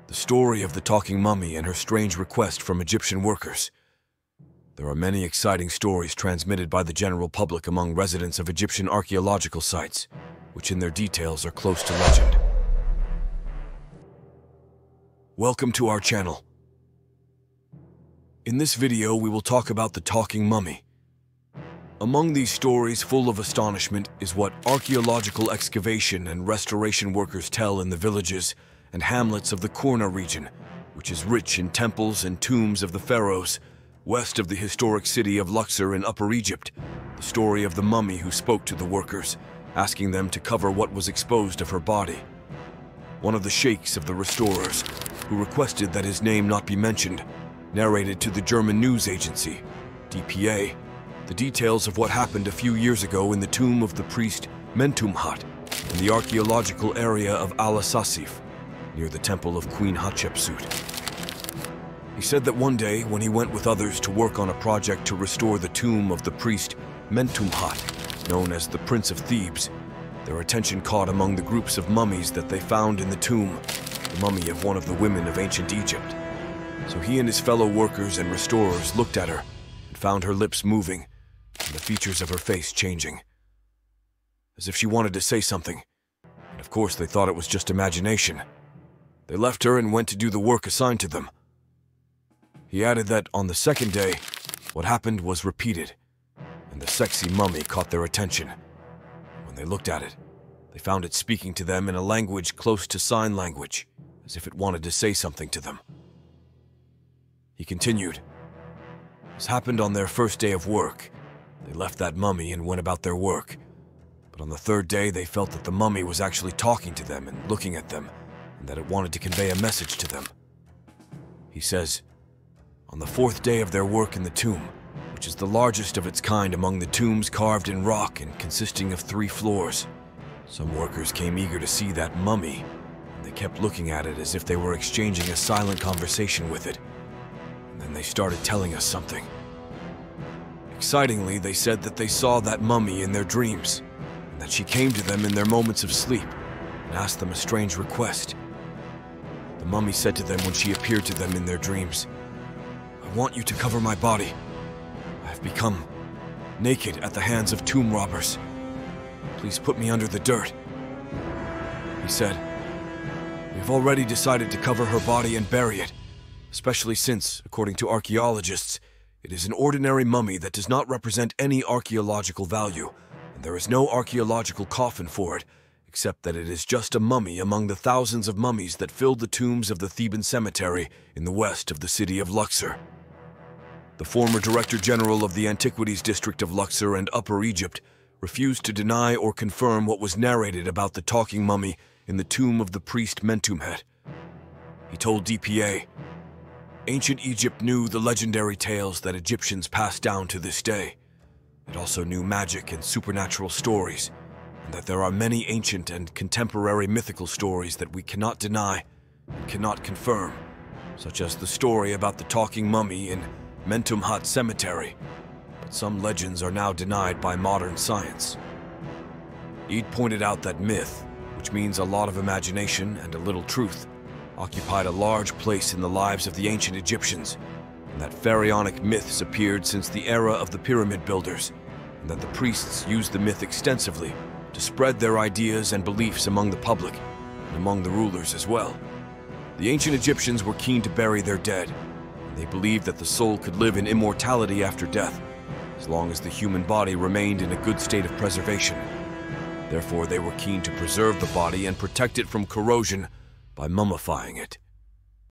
The story of the talking mummy and her strange request from Egyptian workers. There are many exciting stories transmitted by the general public among residents of Egyptian archaeological sites, which in their details are close to legend. Welcome to our channel. In this video, we will talk about the talking mummy. Among these stories full of astonishment is what archaeological excavation and restoration workers tell in the villages and hamlets of the Qurna region, which is rich in temples and tombs of the pharaohs, west of the historic city of LUXOR in Upper Egypt. The story of the mummy who spoke to the workers, asking them to cover what was exposed of her body. One of the sheikhs of the restorers, who requested that his name not be mentioned, narrated to the German news agency, DPA, the details of what happened a few years ago in the tomb of the priest Mentumhat in the archaeological area of Al-Asasif, near the temple of Queen Hatshepsut. He said that one day, when he went with others to work on a project to restore the tomb of the priest Mentumhat, known as the Prince of Thebes, their attention caught among the groups of mummies that they found in the tomb, the mummy of one of the women of ancient Egypt. So he and his fellow workers and restorers looked at her and found her lips moving and the features of her face changing, as if she wanted to say something, and of course they thought it was just imagination. They left her and went to do the work assigned to them. He added that on the second day, what happened was repeated, and the sexy mummy caught their attention. When they looked at it, they found it speaking to them in a language close to sign language, as if it wanted to say something to them. He continued, "This happened on their first day of work. They left that mummy and went about their work. But on the third day, they felt that the mummy was actually talking to them and looking at them, and that it wanted to convey a message to them." He says, "On the fourth day of their work in the tomb, which is the largest of its kind among the tombs carved in rock and consisting of 3 floors, some workers came eager to see that mummy, and they kept looking at it as if they were exchanging a silent conversation with it. And then they started telling us something. Excitingly, they said that they saw that mummy in their dreams, and that she came to them in their moments of sleep and asked them a strange request. The mummy said to them when she appeared to them in their dreams, 'I want you to cover my body. I have become naked at the hands of tomb robbers. Please put me under the dirt.' He said, 'We've already decided to cover her body and bury it, especially since, according to archaeologists, it is an ordinary mummy that does not represent any archaeological value, and there is no archaeological coffin for it, except that it is just a mummy among the thousands of mummies that filled the tombs of the Theban cemetery in the west of the city of LUXOR.' The former Director General of the Antiquities District of LUXOR and Upper Egypt refused to deny or confirm what was narrated about the talking mummy in the tomb of the priest Mentumhat. He told DPA, "Ancient Egypt knew the legendary tales that Egyptians passed down to this day. It also knew magic and supernatural stories, and that there are many ancient and contemporary mythical stories that we cannot deny and cannot confirm, such as the story about the talking mummy in Mentumhat Cemetery, but some legends are now denied by modern science." Eid pointed out that myth, which means a lot of imagination and a little truth, occupied a large place in the lives of the ancient Egyptians, and that pharaonic myths appeared since the era of the pyramid builders, and that the priests used the myth extensively to spread their ideas and beliefs among the public and among the rulers as well. The ancient Egyptians were keen to bury their dead, and they believed that the soul could live in immortality after death, as long as the human body remained in a good state of preservation. Therefore, they were keen to preserve the body and protect it from corrosion by mummifying it.